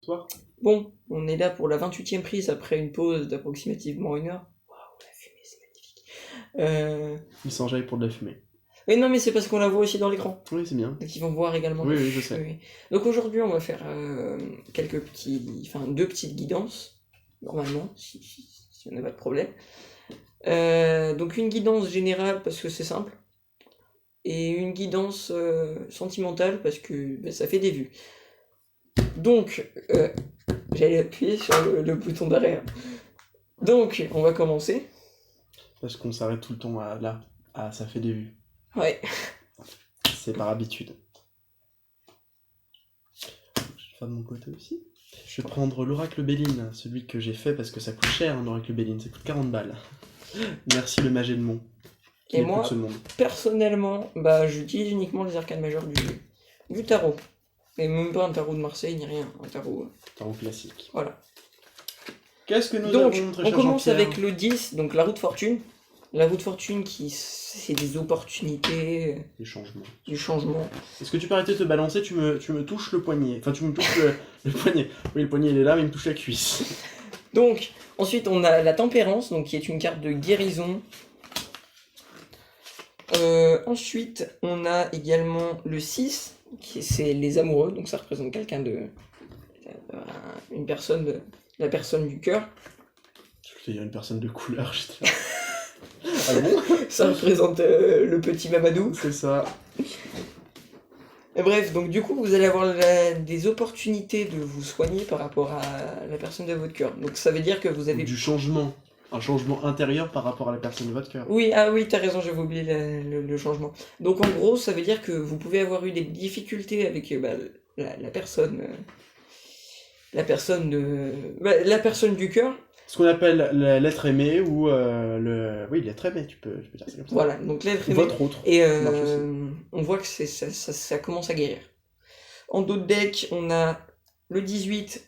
Bonsoir. Bon, on est là pour la 28e prise après une pause d'approximativement 1 heure. Waouh, la fumée, c'est magnifique. Il s'enjaille pour de la fumée. Oui, non, mais c'est parce qu'on la voit aussi dans l'écran. Oui, c'est bien. Donc ils vont voir également. Oui, oui, je sais. Oui. Donc aujourd'hui, on va faire deux petites guidances, normalement, si on n'a pas de problème. Donc une guidance générale parce que c'est simple, et une guidance sentimentale parce que ça fait des vues. Donc, j'allais appuyer sur le bouton d'arrêt. Donc, on va commencer. Parce qu'on s'arrête tout le temps à là. Ah, ça fait des vues. Ouais. C'est par habitude. Je vais faire de mon côté aussi. Je vais prendre l'oracle Béline, celui que j'ai fait parce que ça coûte cher, un oracle Béline, ça coûte 40 balles. Merci le mage et le monde. Et moi, personnellement, j'utilise uniquement les arcanes majeures du tarot. Et même pas un tarot de Marseille ni rien, un tarot. Tarot classique. Voilà. Qu'est-ce que nous donc, avons, très on cher commence Jean-Pierre avec le 10, donc la roue de fortune. La roue de fortune c'est des opportunités. Des changements. Du changement. Est-ce que tu peux arrêter de te balancer, tu me touches le poignet. Enfin, tu me touches le poignet. Oui, le poignet il est là, mais il me touche la cuisse. Donc, ensuite on a la tempérance, donc qui est une carte de guérison. Ensuite, on a également le 6, c'est les amoureux, donc ça représente quelqu'un de... une personne, la personne du cœur. Il y a une personne de couleur, je dirais. Ah bon? Ça représente le petit Mamadou. C'est ça. Et bref, donc du coup, vous allez avoir des opportunités de vous soigner par rapport à la personne de votre cœur. Donc ça veut dire que vous avez... Du changement. Un changement intérieur par rapport à la personne de votre cœur. Oui, t'as raison, j'avais oublié le changement. Donc en gros, ça veut dire que vous pouvez avoir eu des difficultés avec la personne... la personne du cœur. Ce qu'on appelle l'être aimé ou Oui, l'être aimé, tu peux dire ça comme ça. Voilà, donc l'être aimé. Votre autre. Et on voit que ça commence à guérir. En d'autres decks, on a le 18,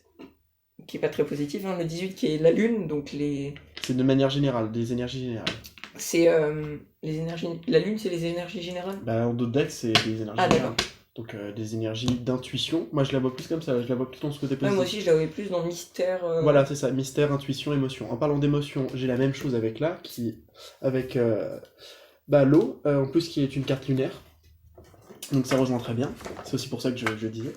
qui est pas très positif, le 18 qui est la lune, donc les... C'est de manière générale, des énergies générales. C'est les énergies... La lune, c'est les énergies générales ? En d'autres decks, c'est des énergies générales. D'accord. Donc des énergies d'intuition. Moi, je la vois plus comme ça, je la vois plus dans ce côté positif. Moi aussi, je la vois plus dans mystère... Voilà, c'est ça, mystère, intuition, émotion. En parlant d'émotion, j'ai la même chose avec là, avec l'eau, en plus qui est une carte lunaire. Donc ça rejoint très bien, c'est aussi pour ça que je disais.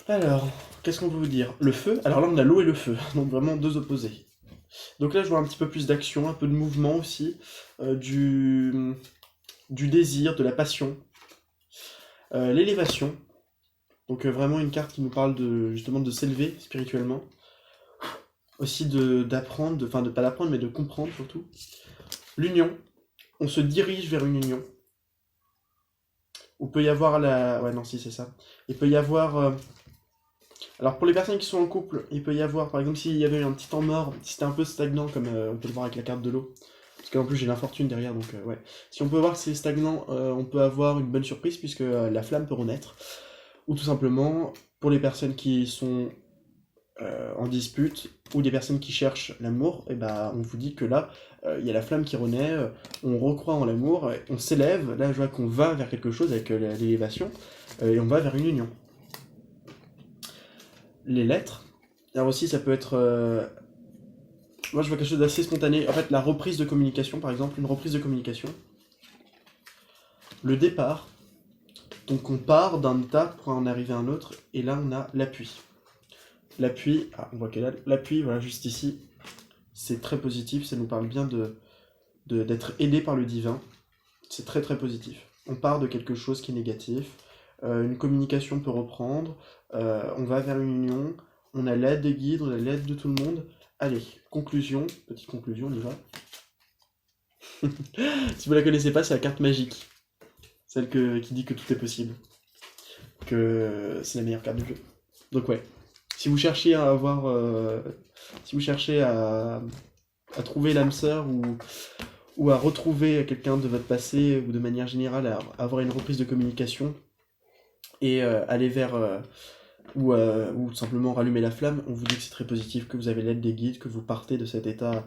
Alors, qu'est-ce qu'on peut vous dire? Le feu, alors là on a l'eau et le feu, donc vraiment deux opposés. Donc là je vois un petit peu plus d'action, un peu de mouvement aussi, du désir, de la passion. L'élévation, donc vraiment une carte qui nous parle justement de s'élever spirituellement. Aussi d'apprendre, enfin de pas d'apprendre mais de comprendre surtout. L'union, on se dirige vers une union. Il peut y avoir c'est ça. Il peut y avoir... Alors pour les personnes qui sont en couple, il peut y avoir, par exemple, s'il y avait eu un petit temps mort, si c'était un peu stagnant, comme on peut le voir avec la carte de l'eau, parce qu'en plus j'ai l'infortune derrière, donc ouais. Si on peut voir que c'est stagnant, on peut avoir une bonne surprise, puisque la flamme peut renaître. Ou tout simplement, pour les personnes qui sont en dispute, ou des personnes qui cherchent l'amour, et on vous dit que là, il y a la flamme qui renaît, on recroit en l'amour, on s'élève, là je vois qu'on va vers quelque chose avec l'élévation, et on va vers une union. Les lettres, alors aussi ça peut être... moi je vois quelque chose d'assez spontané, en fait la reprise de communication par exemple, une reprise de communication. Le départ, donc on part d'un état pour en arriver à un autre, et là on a l'appui. L'appui, on voit qu'elle a l'appui, voilà, juste ici, c'est très positif, ça nous parle bien d'être aidé par le divin, c'est très très positif. On part de quelque chose qui est négatif, une communication peut reprendre, on va vers une union, on a l'aide des guides, on a l'aide de tout le monde. Allez, conclusion, petite conclusion, on y va. Si vous la connaissez pas, c'est la carte magique, celle qui dit que tout est possible, que c'est la meilleure carte du jeu. Donc ouais. Si vous cherchez à avoir, si vous cherchez à trouver l'âme sœur ou à retrouver quelqu'un de votre passé ou de manière générale à avoir une reprise de communication et aller vers ou tout simplement rallumer la flamme, on vous dit que c'est très positif, que vous avez l'aide des guides, que vous partez de cet état,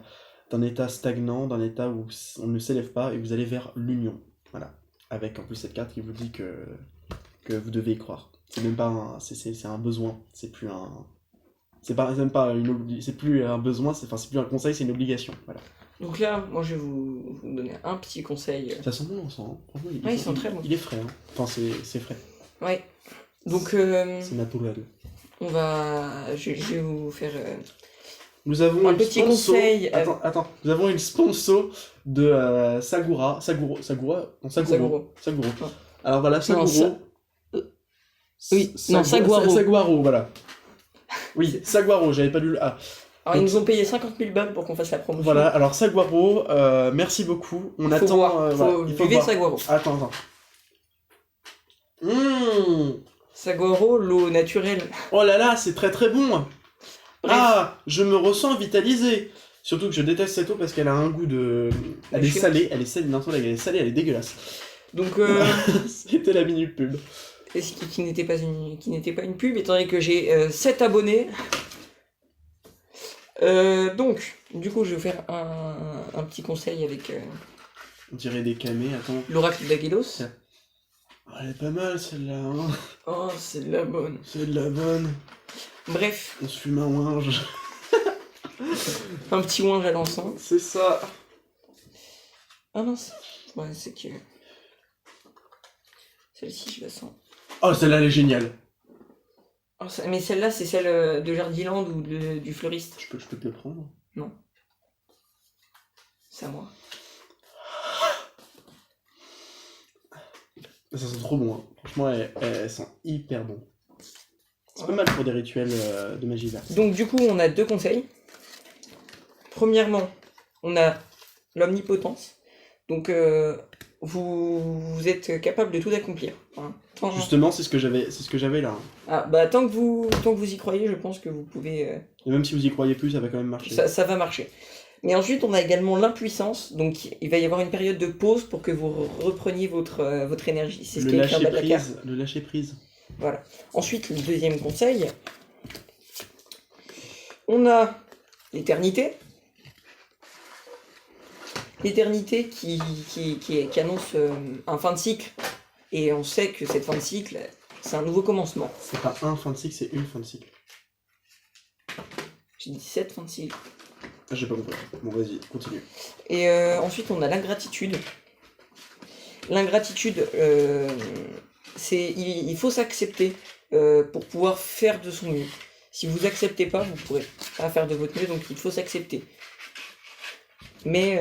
d'un état stagnant, d'un état où on ne s'élève pas et vous allez vers l'union. Voilà, avec en plus cette carte qui vous dit que vous devez y croire. C'est même pas c'est un besoin. C'est plus un... C'est même pas c'est plus un besoin, c'est plus un conseil, c'est une obligation. Voilà. Donc là, moi je vais vous donner un petit conseil. Ça sent bon, franchement, ils sont très bons. Il est frais, hein. Enfin, c'est frais. Ouais. Donc, c'est naturel. Je vais vous faire nous avons un petit conseil. Attends. Nous avons une sponsor de Saguro. Ouais. Alors voilà, Saguro. Saguaro, voilà. Oui, Saguaro, j'avais pas lu le A. Alors, ils nous ont payé 50 000 balles pour qu'on fasse la promotion. Voilà, alors Saguaro, merci beaucoup. On attend. Il faut voir. Saguaro. Attends. Saguaro, l'eau naturelle. Oh là là, c'est très très bon. Bref. Ah, je me ressens vitalisé. Surtout que je déteste cette eau parce qu'elle a un goût de... Elle est salée, elle est salée, elle est dégueulasse. Donc, c'était la minute pub. Et qui n'était pas une pub, étant donné que j'ai 7 abonnés. Donc, du coup, je vais vous faire un petit conseil avec... On dirait des camés, attends. L'oracle d'Aguilos. Oh, elle est pas mal celle-là, hein. Oh, c'est de la bonne. C'est de la bonne. Bref. On se fume un ouinge. Un petit ouinge à l'encens. C'est ça. Ah mince. Ouais, c'est que... Celle-ci, je la sens. Oh, celle-là, elle est géniale. Oh, mais celle-là, c'est celle de Jardiland ou du fleuriste. Je peux te le prendre? Non. C'est à moi. Ça sent trop bon, hein. Franchement, elles sont hyper bon. C'est pas mal pour des rituels de magie verte. Donc du coup, on a 2 conseils. Premièrement, on a l'omnipotence. Donc vous êtes capable de tout accomplir. Hein. Justement, c'est ce que j'avais là. Ah bah tant que vous y croyez, je pense que vous pouvez... Et même si vous y croyez plus, ça va quand même marcher. Ça va marcher. Mais ensuite, on a également l'impuissance, donc il va y avoir une période de pause pour que vous repreniez votre énergie. C'est ce qui est écrit en bas de la carte. Le lâcher prise. Voilà. Ensuite, le deuxième conseil, on a l'éternité. L'éternité qui annonce un fin de cycle. Et on sait que cette fin de cycle, c'est un nouveau commencement. C'est pas un fin de cycle, c'est une fin de cycle. J'ai dit 7 fins de cycle. J'ai pas compris. Bon, vas-y, continue. Et ensuite, on a l'ingratitude. L'ingratitude, il faut s'accepter pour pouvoir faire de son mieux. Si vous acceptez pas, vous pourrez pas faire de votre mieux, donc il faut s'accepter. Mais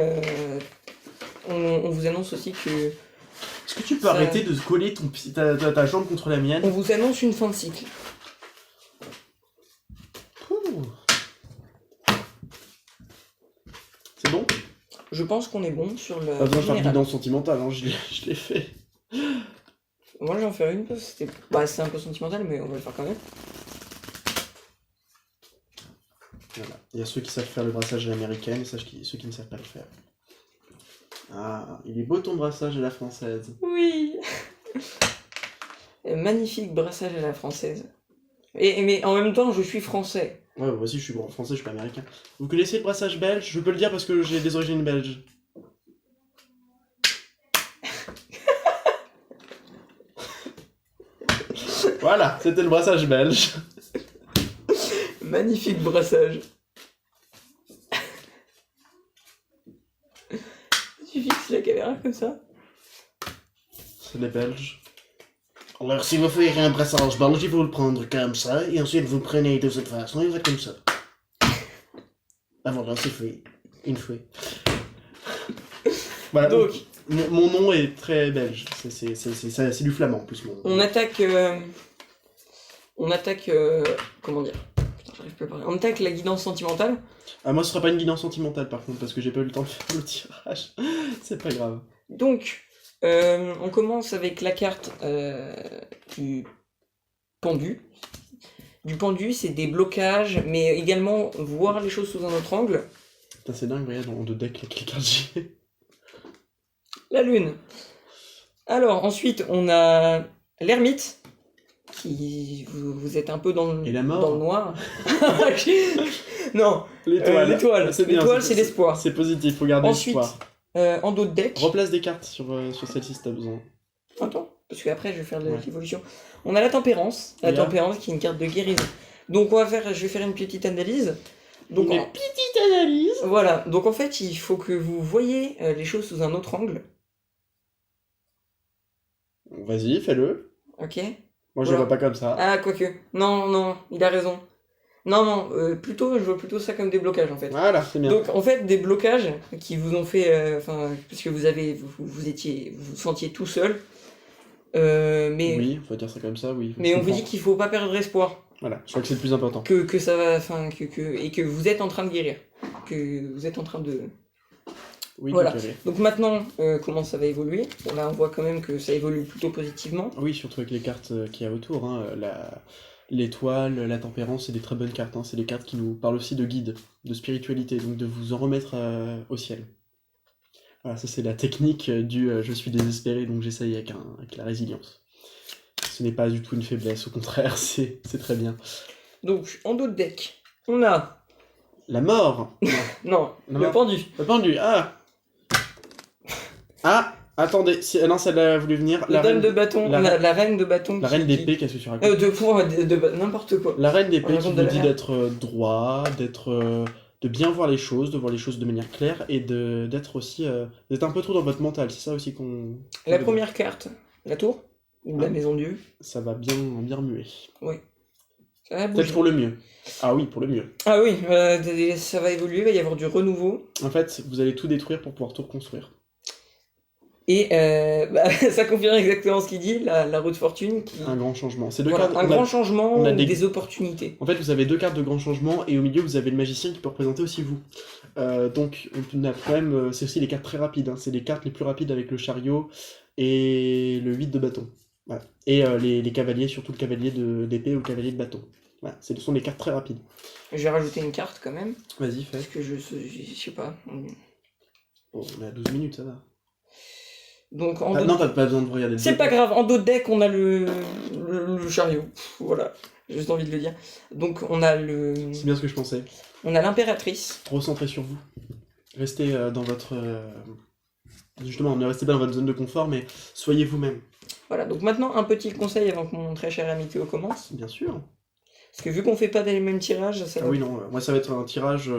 on vous annonce aussi que... Est-ce que tu peux arrêter de coller ta jambe contre la mienne? On vous annonce une fin de cycle. C'est bon? Je pense qu'on est bon sur le... Pas besoin de faire de guidance sentimentale, hein, je l'ai fait. Moi, je vais en faire une, parce que c'est un peu sentimental, mais on va le faire quand même. Voilà. Il y a ceux qui savent faire le brassage à l'américaine et ceux qui ne savent pas le faire. Ah, il est beau ton brassage à la française. Oui. Magnifique brassage à la française. Mais en même temps, je suis français. Ouais, moi aussi je suis français, je suis pas américain. Vous connaissez le brassage belge? Je peux le dire parce que j'ai des origines belges. Voilà, c'était le brassage belge. Magnifique brassage. Tu fixes la caméra comme ça? C'est les Belges. Alors si vous faites un brassage belge, il faut le prendre comme ça, et ensuite vous prenez de cette façon, il va comme ça. Ah voilà, c'est fait. Une fois. Voilà, donc mon nom est très belge. C'est du flamand en plus mon nom. On attaque... comment dire? Putain, j'arrive plus à parler. On attaque la guidance sentimentale. Ah, moi ce sera pas une guidance sentimentale par contre, parce que j'ai pas eu le temps de faire le tirage. C'est pas grave. Donc, on commence avec la carte du pendu. Du pendu, c'est des blocages, mais également voir les choses sous un autre angle. Putain, c'est dingue, regarde, en deux decks, les cartes j'ai. La lune. Alors, ensuite, on a l'ermite. Vous êtes un peu dans le noir. Non, l'étoile. L'étoile, c'est l'espoir. C'est positif, faut garder l'espoir. Ensuite, en dos de deck. Replace des cartes sur celle-ci si t'as besoin. Attends. parce qu'après je vais faire Ouais. l'évolution. On a la tempérance. La Yeah. tempérance qui est une carte de guérison. Donc je vais faire une petite analyse. Donc, Une petite analyse. voilà, donc en fait, il faut que vous voyez les choses sous un autre angle, Vas-y, fais-le. ok? Moi, je Voilà. le vois pas comme ça. Ah, quoique. Non, il a raison. Non, plutôt, je vois plutôt ça comme des blocages, en fait. Voilà, c'est bien. Donc, en fait, des blocages qui vous ont fait... parce que vous vous sentiez tout seul, mais Oui, on va dire ça comme ça, oui. mais Je on vous comprends. dit qu'il faut pas perdre espoir, Voilà, je crois que c'est le plus important. que ça va... et que vous êtes en train de guérir, que vous êtes en train de... Oui, Voilà. tout à fait. Donc maintenant, comment ça va évoluer? Bon, là, on voit quand même que ça évolue plutôt positivement. Oui, surtout avec les cartes qu'il y a autour. Hein. L'étoile, la tempérance, c'est des très bonnes cartes. Hein. C'est des cartes qui nous parlent aussi de guide, de spiritualité, donc de vous en remettre au ciel. Voilà, ça c'est la technique du je suis désespéré, donc j'essaye avec la résilience. Ce n'est pas du tout une faiblesse, au contraire, c'est très bien. Donc, en dos de deck, on a... La mort. Non, Non. le pendu. Le pendu, ah. Ah, attendez, non, celle-là a voulu venir. La dame de bâton, la reine de bâton. La reine d'épée, qu'est-ce que tu racontes? N'importe quoi. La reine d'épée On qui raconte de vous la dit merde. d'être droit, de bien voir les choses, de voir les choses de manière claire et d'être aussi d'être un peu trop dans votre mental. C'est ça aussi qu'on. La première carte, la tour, ou la maison Dieu. Ça va bien remuer. Oui. Ça va Peut-être bouger. pour le mieux. Ah oui, pour le mieux. Ah oui, ça va évoluer, il va y avoir du renouveau. En fait, vous allez tout détruire pour pouvoir tout reconstruire. Et ça confirme exactement ce qu'il dit, la roue de fortune. Un grand changement. C'est deux Voilà, cartes. un grand changement on a ou des- des opportunités. En fait, vous avez deux cartes de grand changement et au milieu, vous avez le magicien qui peut représenter aussi vous. Donc, on a quand même. C'est aussi des cartes très rapides. Hein. C'est les cartes les plus rapides avec le chariot et le 8 de bâton. Voilà. Et les cavaliers, surtout le cavalier d'épée ou le cavalier de bâton. Voilà. Ce sont des cartes très rapides. Je vais rajouter une carte quand même, Vas-y, fais. parce que je sais pas. Oh, on est à 12 minutes, ça va. Donc en Ah, dos non, t'as pas besoin de regarder le C'est deck. pas grave, en dos de deck, on a le chariot. Pff, voilà, j'ai juste envie de le dire. Donc on a C'est bien ce que je pensais. on a l'impératrice. Recentrez sur vous. Restez dans votre. Justement, ne restez pas dans votre zone de confort, mais soyez vous-même. Voilà, donc maintenant un petit conseil avant que mon très cher ami Théo commence. Bien sûr. Parce que vu qu'on fait pas les mêmes tirages, ça Ah va... oui, non, moi ça va être un tirage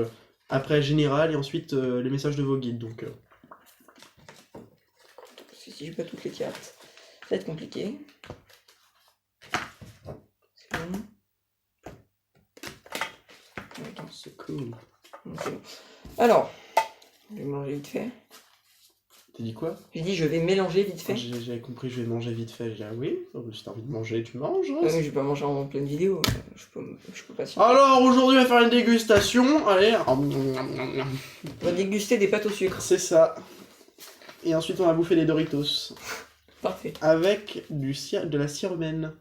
après général et ensuite les messages de vos guides. Donc, Parce que si j'ai pas toutes les cartes, ça va être compliqué. C'est bon. Attends, c'est cool. c'est bon. Alors, je vais manger vite fait. T'as dit quoi? J'ai dit je vais mélanger vite fait. J'avais compris, je vais manger vite fait. J'ai dit, ah oui, si t'as envie de manger, tu manges. Hein. Ah oui, je vais pas manger en pleine vidéo, je peux pas s'y... Alors aujourd'hui, on va faire une dégustation. Allez, On va déguster des pâtes au sucre. c'est ça. Et ensuite, on va bouffer des Doritos Parfait. avec de la cire humaine.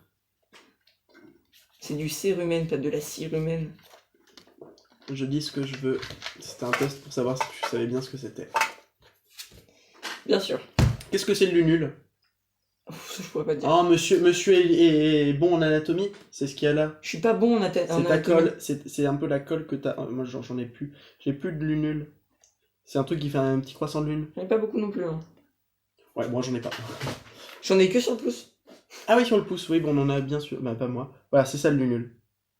C'est du cérumen, pas de la cire humaine. Je dis ce que je veux. C'était un test pour savoir si tu savais bien ce que c'était. Bien sûr. Qu'est-ce que c'est le nul? Je pourrais pas te dire. Oh, monsieur est bon en anatomie. C'est ce qu'il y a là. Je suis pas bon en C'est ta anatomie. colle. C'est un peu la colle que t'as. Moi, j'en ai plus. J'ai plus de lunule. C'est un truc qui fait un petit croissant de lune. J'en ai pas beaucoup non plus. Hein. Ouais, moi j'en ai pas. J'en ai que sur le pouce. Ah oui, sur le pouce, oui, bon, on en a bien sûr. Bah, pas moi. Voilà, c'est ça le lunule.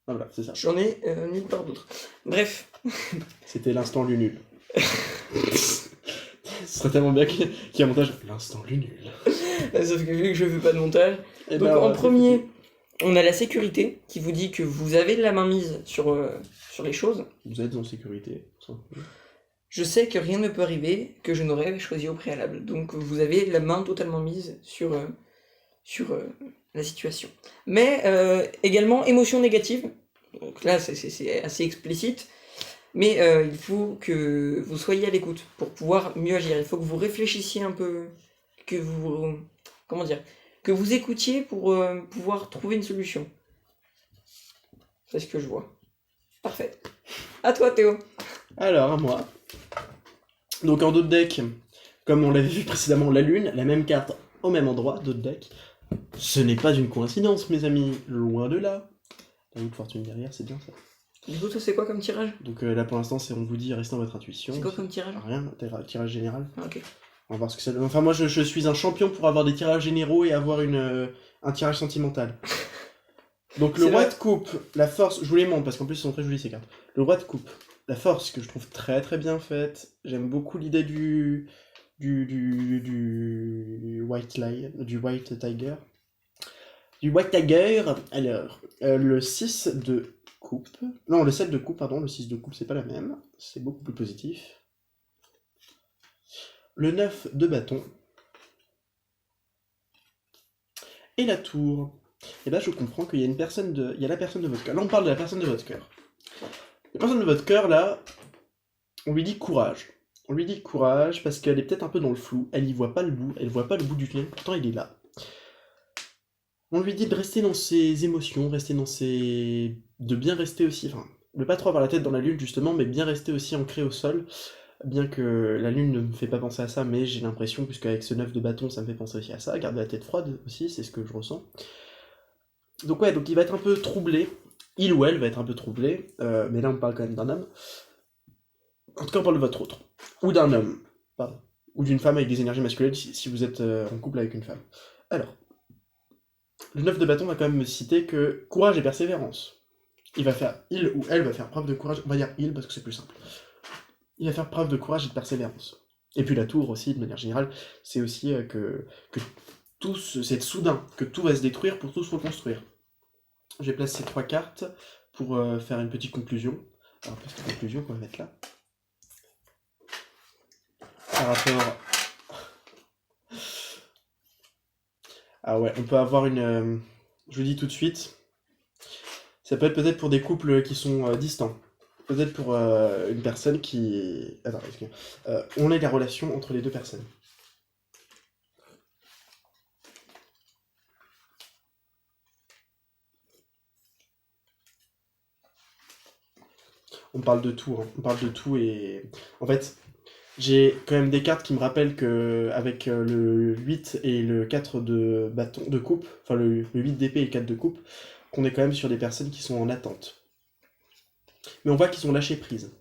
Ah, voilà, c'est ça. J'en ai nulle part d'autre. Bref. C'était l'instant lunule. Ce serait tellement bien qu'il y ait un montage. L'instant lunule. Sauf que vu que je veux pas de montage. Et Donc en premier, on a la sécurité qui vous dit que vous avez de la main mise sur les choses. Vous êtes en sécurité. Je sais que rien ne peut arriver que je n'aurais choisi au préalable. Donc vous avez la main totalement mise sur la situation. Mais également émotion négative. Donc là, c'est assez explicite. Mais il faut que vous soyez à l'écoute pour pouvoir mieux agir. Il faut que vous réfléchissiez un peu, que vous... Comment dire? Que vous écoutiez pour pouvoir trouver une solution. C'est ce que je vois. Parfait. À toi, Théo. Alors, à moi. Donc en dos de deck, comme on l'avait vu précédemment, la lune, la même carte au même endroit, dos de deck. Ce n'est pas une coïncidence, mes amis, loin de là. La roue de fortune derrière, c'est bien ça. Du coup, toi, c'est quoi comme tirage? Donc là pour l'instant, on vous dit restez dans votre intuition. C'est quoi comme tirage? Rien, tirage général. Ah, ok. On va voir ce que ça donne. Enfin, moi, je suis un champion pour avoir des tirages généraux et avoir un tirage sentimental. Donc, le C'est roi vrai. de coupe, la force, je vous les montre parce qu'en plus, ils sont très jolis ces cartes. Le roi de coupe, la force que je trouve très très bien faite. J'aime beaucoup l'idée du White Lion, du White Tiger. Du White Tiger, alors, le 6 de coupe. Non, le 7 de coupe, pardon, le 6 de coupe, c'est pas la même. C'est beaucoup plus positif. Le 9 de bâton. Et la tour. Et ben je comprends qu'il y a une personne de. Il y a la personne de votre cœur. Là on parle de la personne de votre cœur. La personne de votre cœur là, on lui dit courage. On lui dit courage parce qu'elle est peut-être un peu dans le flou, elle y voit pas le bout, elle voit pas le bout du tunnel, pourtant il est là. On lui dit de rester dans ses émotions, rester dans ses. De bien rester aussi, enfin, de pas trop avoir la tête dans la lune justement, mais bien rester aussi ancré au sol. Bien que la lune ne me fait pas penser à ça, mais j'ai l'impression, puisque avec ce 9 de bâton, ça me fait penser aussi à ça. Garder la tête froide aussi, c'est ce que je ressens. Donc ouais, donc il va être un peu troublé. Il ou elle va être un peu troublé. Mais là, on parle quand même d'un homme. En tout cas, on parle de votre autre. Ou d'un homme. Pardon. Ou d'une femme avec des énergies masculines si vous êtes en couple avec une femme. Alors, le 9 de bâton va quand même me citer que courage et persévérance. Il ou elle va faire preuve de courage. On va dire il parce que c'est plus simple. Il va faire preuve de courage et de persévérance. Et puis la tour aussi, de manière générale, c'est aussi que c'est soudain, que tout va se détruire pour tout se reconstruire. J'ai placé ces 3 cartes pour faire une petite conclusion. Alors, petite conclusion qu'on va mettre là. Par rapport. Ah ouais, on peut avoir une. Je vous dis tout de suite. Ça peut être peut-être pour des couples qui sont distants. Peut-être pour une personne qui. Attends, excusez-moi. On est la relation entre les deux personnes. On parle de tout, hein. On parle de tout et. En fait, j'ai quand même des cartes qui me rappellent que avec le 8 et le 4 de bâton de coupe, enfin le 8 d'épée et le 4 de coupe, qu'on est quand même sur des personnes qui sont en attente. Mais on voit qu'ils ont lâché prise.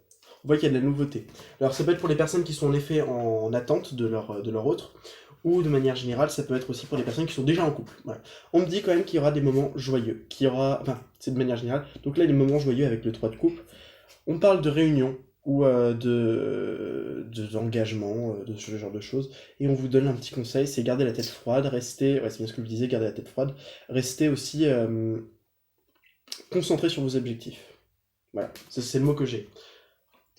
On voit qu'il y a de la nouveauté. Alors ça peut être pour les personnes qui sont en effet en attente de leur autre, ou de manière générale, ça peut être aussi pour les personnes qui sont déjà en couple. Voilà. On me dit quand même qu'il y aura des moments joyeux, qu'il y aura. Enfin, c'est de manière générale. Donc là, les moments joyeux avec le 3 de coupe. On parle de réunion ou d'engagement, de ce genre de choses, et on vous donne un petit conseil, c'est garder la tête froide, rester, ouais c'est bien ce que je disais, garder la tête froide, rester aussi concentré sur vos objectifs. Voilà, c'est le mot que j'ai.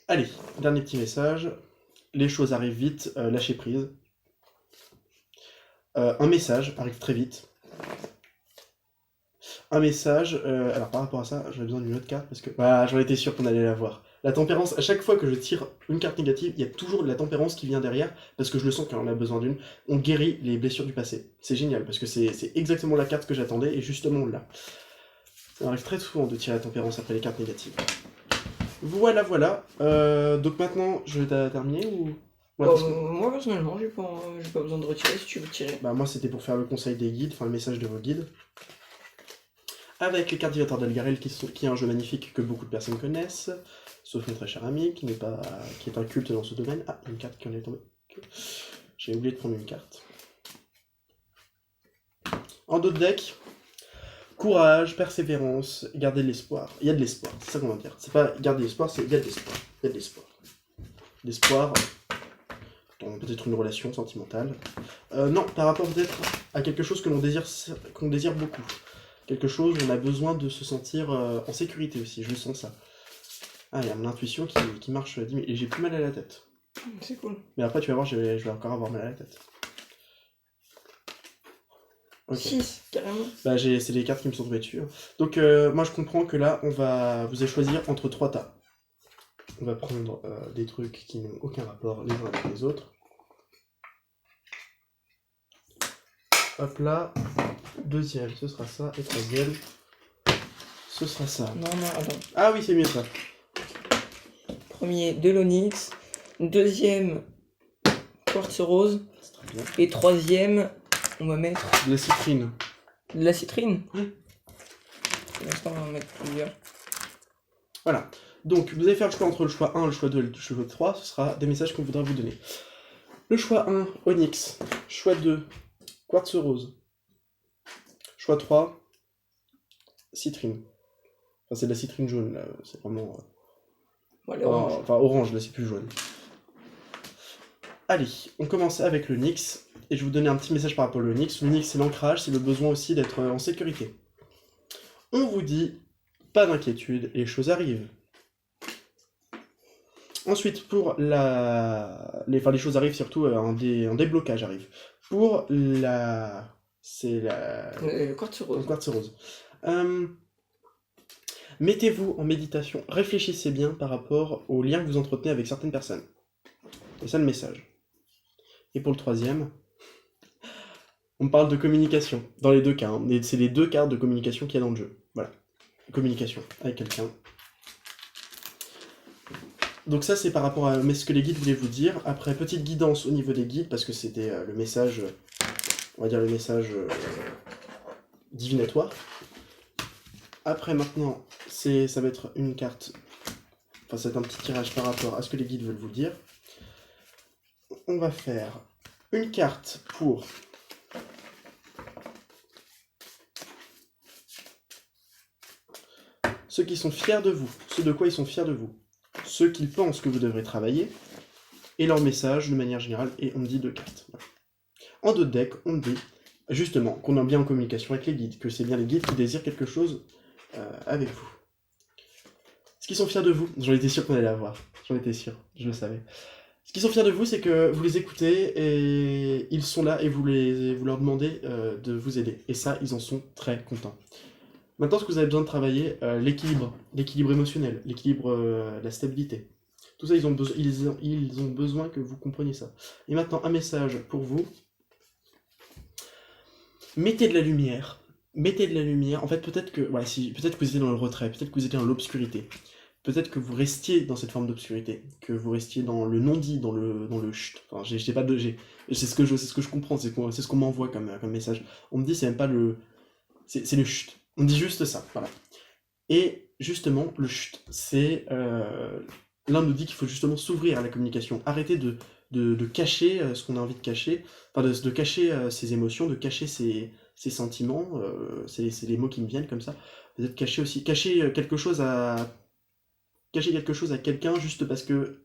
Allez, dernier petit message, les choses arrivent vite, lâchez prise. Un message arrive très vite. Un message, alors par rapport à ça, j'avais besoin d'une autre carte parce que voilà, j'en étais sûr qu'on allait la voir. La tempérance, à chaque fois que je tire une carte négative, il y a toujours de la tempérance qui vient derrière parce que je le sens quand on a besoin d'une. On guérit les blessures du passé. C'est génial parce que c'est exactement la carte que j'attendais et justement on l'a. Ça m'arrive très souvent de tirer la tempérance après les cartes négatives. Voilà, voilà. Donc maintenant, je vais terminer ou. Ouais, parce que- Moi personnellement, j'ai pas besoin de retirer si tu veux tirer. Bah moi c'était pour faire le conseil des guides, enfin le message de vos guides. Avec les cartes Dilateur d'Algarel qui est un jeu magnifique que beaucoup de personnes connaissent, sauf mon très cher ami qui est un culte dans ce domaine. Ah, une carte qui en est tombée. J'ai oublié de prendre une carte. En dos de deck, courage, persévérance, garder de l'espoir. Il y a de l'espoir, c'est ça qu'on va dire. C'est pas garder l'espoir, c'est il y a de l'espoir. Il y a de l'espoir. L'espoir dans peut-être une relation sentimentale. Non, par rapport peut-être à quelque chose que l'on désire beaucoup. Quelque chose où on a besoin de se sentir en sécurité aussi, je sens ça. Ah, il y a mon intuition qui marche 10 000, et j'ai plus mal à la tête. C'est cool. Mais après, tu vas voir, je vais encore avoir mal à la tête. Ok. 6, carrément. Bah, c'est les cartes qui me sont tombées dessus. Donc, moi, je comprends que là, vous allez choisir entre 3 tas. On va prendre des trucs qui n'ont aucun rapport les uns avec les autres. Hop là. Deuxième, ce sera ça. Et troisième, ce sera ça. Non, attends. Ah oui, c'est mieux ça. Premier, de l'onyx. Deuxième, quartz rose. C'est très bien. Et troisième, on va mettre De la citrine. de la citrine. Oui. Pour l'instant, on va mettre plusieurs. Voilà. Donc, vous allez faire le choix entre le choix 1, le choix 2 et le choix 3. Ce sera des messages qu'on voudra vous donner. Le choix 1, onyx. Choix 2, quartz rose. Choix 3, citrine. Enfin, c'est de la citrine jaune, là. C'est vraiment... Voilà, orange. Enfin, orange, là, c'est plus jaune. Allez, on commence avec le Nyx. Et je vais vous donner un petit message par rapport au Nyx. Le Nyx, c'est l'ancrage, c'est le besoin aussi d'être en sécurité. On vous dit, pas d'inquiétude, les choses arrivent. Ensuite, pour les choses arrivent surtout, un déblocage arrive. Pour la... C'est la... Le quartz rose. Le quartz rose. Mettez-vous en méditation, réfléchissez bien par rapport aux liens que vous entretenez avec certaines personnes. C'est ça le message. Et pour le troisième, on parle de communication, dans les deux cas. Hein. C'est les deux cartes de communication qu'il y a dans le jeu. Voilà. Communication avec quelqu'un. Donc ça, c'est par rapport à ce que les guides voulaient vous dire. Après, petite guidance au niveau des guides, parce que c'était le message, on va dire le message divinatoire. Après, maintenant, ça va être une carte, enfin, ça va être un petit tirage par rapport à ce que les guides veulent vous dire. On va faire une carte pour ceux qui sont fiers de vous, ceux de quoi ils sont fiers de vous, ceux qui pensent que vous devrez travailler, et leur message de manière générale, et on me dit 2 cartes. Voilà. En 2 decks, on me dit justement qu'on est bien en communication avec les guides, que c'est bien les guides qui désirent quelque chose avec vous. Ce qu'ils sont fiers de vous, j'en étais sûr qu'on allait l'avoir, j'en étais sûr, je le savais. Ce qu'ils sont fiers de vous, c'est que vous les écoutez et ils sont là et vous leur demandez de vous aider. Et ça, ils en sont très contents. Maintenant, ce que vous avez besoin de travailler, l'équilibre émotionnel, l'équilibre, la stabilité. Tout ça, ils ont besoin que vous compreniez ça. Et maintenant, un message pour vous. Mettez de la lumière. Mettez de la lumière. En fait, peut-être que vous étiez dans le retrait, peut-être que vous étiez dans l'obscurité. Peut-être que vous restiez dans cette forme d'obscurité, que vous restiez dans le non-dit, dans le chut. Enfin, c'est ce que je comprends, c'est ce qu'on m'envoie comme message. On me dit, c'est même pas le... C'est le chut. On dit juste ça, voilà. Et justement, le chut, c'est... L'un nous dit qu'il faut justement s'ouvrir à la communication, arrêter de cacher ce qu'on a envie de cacher, enfin de cacher ses émotions, de cacher ses sentiments, c'est les mots qui me viennent comme ça, peut-être cacher quelque chose à quelqu'un juste parce que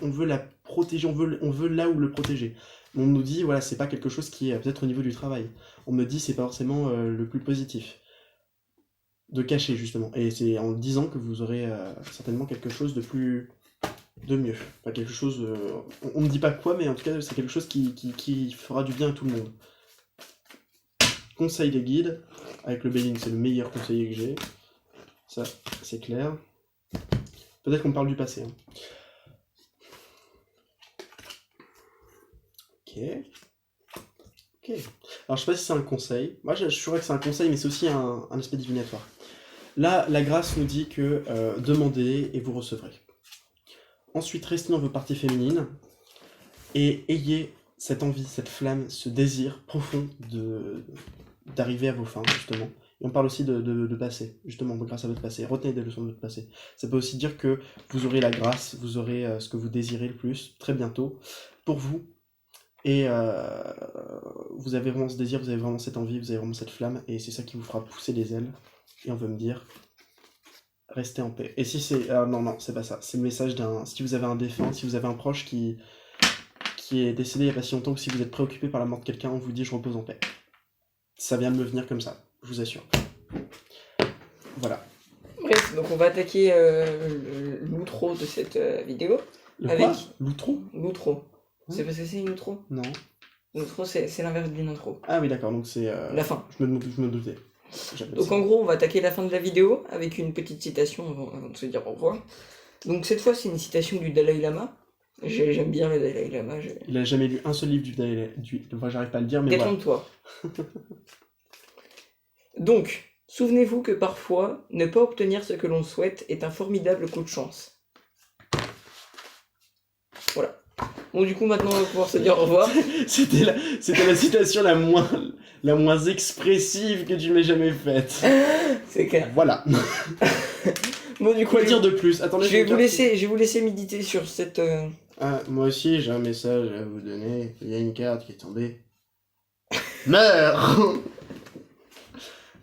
on veut la protéger, on veut là où le protéger. On nous dit, voilà, c'est pas quelque chose qui est peut-être au niveau du travail. On me dit, c'est pas forcément le plus positif. De cacher, justement. Et c'est en disant que vous aurez certainement quelque chose de mieux. Enfin, quelque chose... on me dit pas quoi, mais en tout cas, c'est quelque chose qui fera du bien à tout le monde. Conseil des guides. Avec le Béling, c'est le meilleur conseiller que j'ai. Ça, c'est clair. Peut-être qu'on parle du passé. Hein. Ok. Alors, je sais pas si c'est un conseil. Moi, je suis sûr que c'est un conseil, mais c'est aussi un aspect divinatoire. Là, la grâce nous dit que demandez et vous recevrez. Ensuite, restez dans vos parties féminines et ayez cette envie, cette flamme, ce désir profond d'arriver à vos fins, justement. Et on parle aussi de passé, justement, grâce à votre passé. Retenez des leçons de votre passé. Ça peut aussi dire que vous aurez la grâce, vous aurez ce que vous désirez le plus, très bientôt, pour vous. Et vous avez vraiment ce désir, vous avez vraiment cette envie, vous avez vraiment cette flamme, et c'est ça qui vous fera pousser les ailes. Et on veut me dire, restez en paix. Et si c'est... non, c'est pas ça. C'est le message si vous avez un défunt, si vous avez un proche qui est décédé il n'y a pas si longtemps, que si vous êtes préoccupé par la mort de quelqu'un, on vous dit, je repose en paix. Ça vient de me venir comme ça, je vous assure. Voilà. Bref, donc on va attaquer l'outro de cette vidéo. L'outro ? L'outro. C'est parce que c'est une outro ? Non. L'outro, c'est l'inverse d'une intro. Ah oui, d'accord, donc c'est... la fin. Je me doutais. Donc en gros, on va attaquer la fin de la vidéo avec une petite citation avant de se dire au revoir. Donc cette fois, c'est une citation du Dalai Lama. J'aime bien le Dalai Lama. Il a jamais lu un seul livre du Dalai Lama. Enfin, j'arrive pas à le dire, mais voilà. Détrompe-toi. Donc, souvenez-vous que parfois, ne pas obtenir ce que l'on souhaite est un formidable coup de chance. Voilà. Bon, du coup, maintenant, on va pouvoir se dire au revoir. C'était la citation la moins expressive que tu m'aies jamais faite. C'est clair. Voilà. Bon, du coup, Quoi dire de plus ? Attendez, je vais vous laisser méditer sur cette Ah, moi aussi, j'ai un message à vous donner. Il y a une carte qui est tombée. Meurs!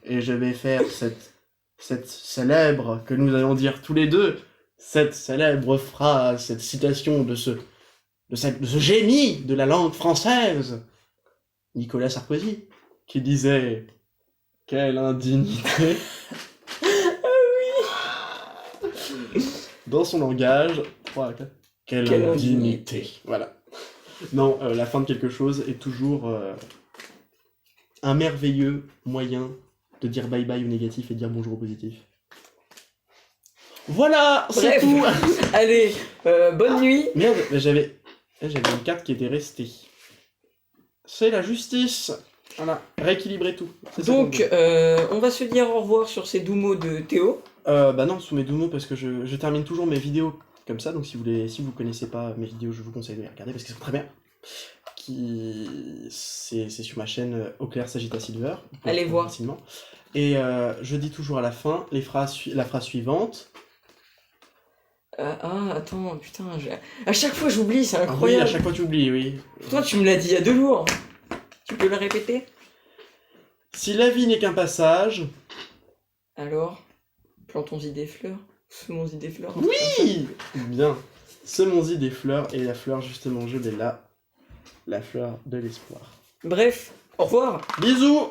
Et je vais faire cette célèbre, que nous allons dire tous les deux, cette célèbre phrase, cette citation de ce génie de la langue française, Nicolas Sarkozy, qui disait « Quelle indignité !» Dans son langage, 3, 4. Quelle indignité. Voilà. Non, la fin de quelque chose est toujours un merveilleux moyen de dire bye bye au négatif et dire bonjour au positif. Voilà, c'est Bref. tout. Allez, bonne nuit. Merde, mais j'avais une carte qui était restée. C'est la justice. Voilà, rééquilibrer tout. C'est ça Donc, qu'on veut. on va se dire au revoir sur ces doux mots de Théo. Bah non, sous mes doux mots, parce que je termine toujours mes vidéos comme ça, donc si vous connaissez pas mes vidéos, je vous conseille de les regarder parce qu'elles sont très bien. C'est sur ma chaîne Au clair Sagitta Silver. Vous pouvez Allez le voir. trouver facilement. Et je dis toujours à la fin la phrase suivante. Attends, putain, à chaque fois j'oublie, c'est Ah oui, incroyable. à chaque fois tu oublies, oui. Toi, tu me l'as dit il y a 2 jours. Tu peux le répéter? Si la vie n'est qu'un passage. Alors, plantons-y des fleurs. Semons-y des fleurs. Oui. Bien. Semons-y des fleurs, et la fleur, justement, je l'ai là. La fleur de l'espoir. Bref, au revoir. Bisous.